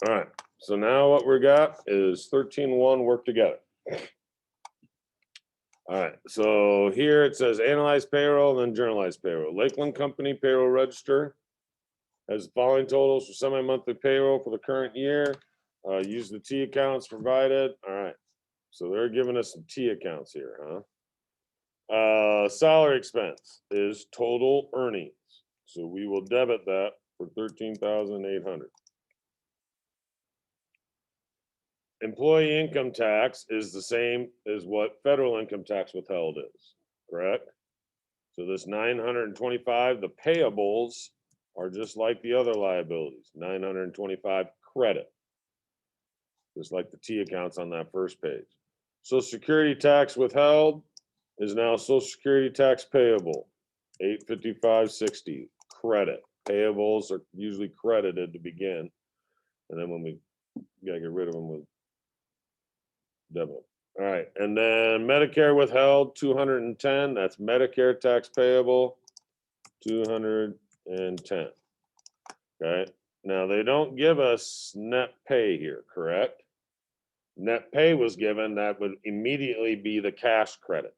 All right, so now what we got is 13.1 work together. All right, so here it says analyze payroll, then journalize payroll. Lakeland Company payroll register has the following totals for semi-monthly payroll for the current year. Use the T accounts provided. All right, so they're giving us some T accounts here, huh? Salary expense is total earnings. So we will debit that for 13,800. Employee income tax is the same as what federal income tax withheld is, correct? So this 925, the payables are just like the other liabilities, 925 credit, just like the T accounts on that first page. Social Security tax withheld is now Social Security tax payable, 855.60 credit. Payables are usually credited to begin, and then when we gotta get rid of them with debit. All right, and then Medicare withheld 210. That's Medicare tax payable 210. Okay. Now they don't give us net pay here, correct? Net pay was given, that would immediately be the cash credit.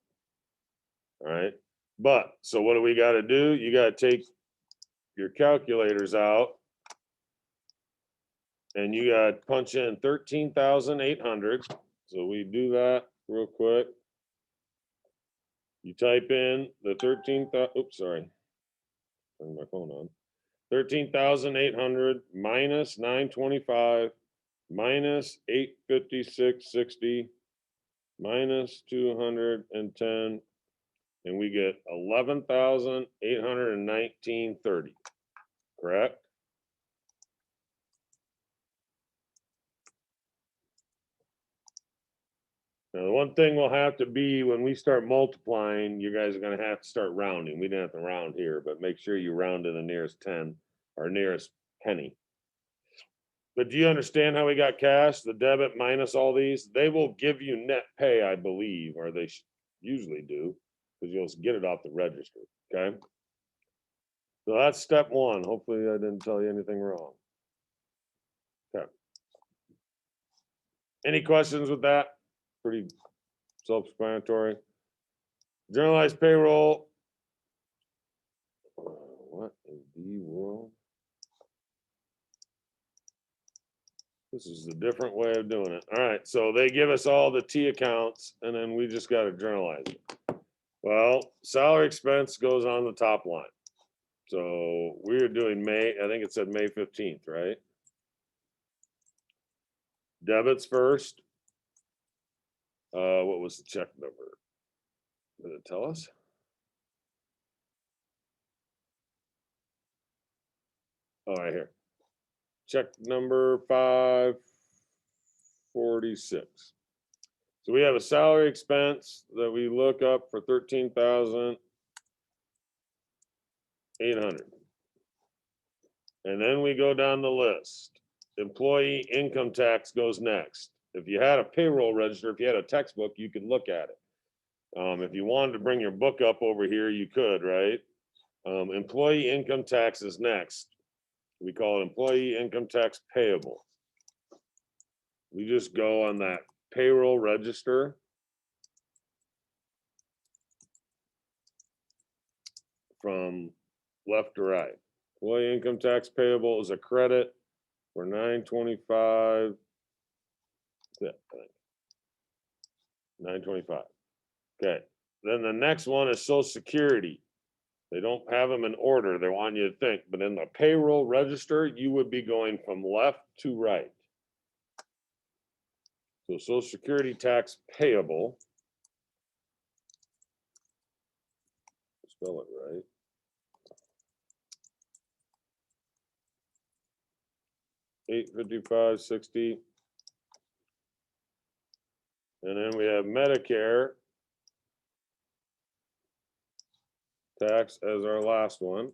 All right. But so what do we got to do? You got to take your calculators out and you got to punch in 13,800. So we do that real quick. You type in the 13,000, oops, sorry. Turn my phone on. 13,800 minus 925 minus 856.60 minus 210, and we get 11,819.30, correct? Now, the one thing will have to be when we start multiplying, you guys are going to have to start rounding. We didn't have to round here, but make sure you round to the nearest 10 or nearest penny. But do you understand how we got cash? The debit minus all these, they will give you net pay, I believe, or they usually do, because you'll get it off the register. Okay. So that's step one. Hopefully, I didn't tell you anything wrong. Okay. Any questions with that? Pretty self-explanatory. Generalized payroll. What in the world? This is a different way of doing it. All right, so they give us all the T accounts, and then we just got to journalize it. Well, salary expense goes on the top line. So we're doing May, I think it said May 15th, right? Debits first. What was the check number? Did it tell us? Oh, right here. Check number 546. So we have a salary expense that we look up for 13,800. And then we go down the list. Employee income tax goes next. If you had a payroll register, if you had a textbook, you could look at it. If you wanted to bring your book up over here, you could, right? Employee income tax is next. We call it employee income tax payable. We just go on that payroll register. From left to right. Employee income tax payable is a credit for 925. That's it, I think. 925. Okay. Then the next one is Social Security. They don't have them in order. They want you to think, but in the payroll register, you would be going from left to right. So Social Security tax payable. Spell it right. $855.60. And then we have Medicare tax as our last one.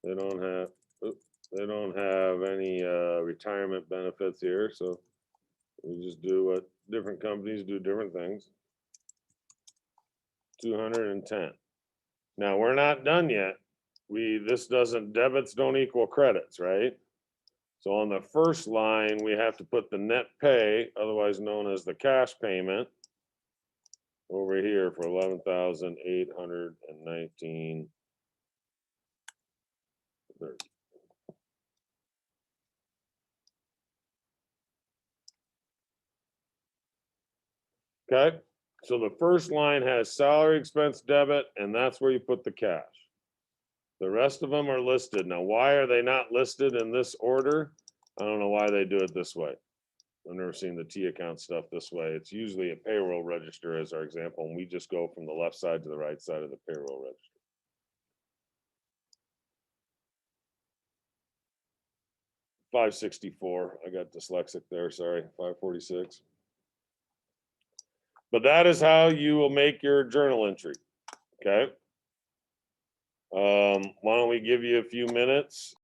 They don't have any retirement benefits here, so we just do what different companies do, different things. 210. Now we're not done yet. Debits don't equal credits, right? So on the first line, we have to put the net pay, otherwise known as the cash payment, over here for 11,819. Okay, so the first line has salary expense debit, and that's where you put the cash. The rest of them are listed. Now, why are they not listed in this order? I don't know why they do it this way. I've never seen the T account stuff this way. It's usually a payroll register as our example, and we just go from the left side to the right side of the payroll register. $564. I got dyslexic there. Sorry, 546. But that is how you will make your journal entry. Okay. Why don't we give you a few minutes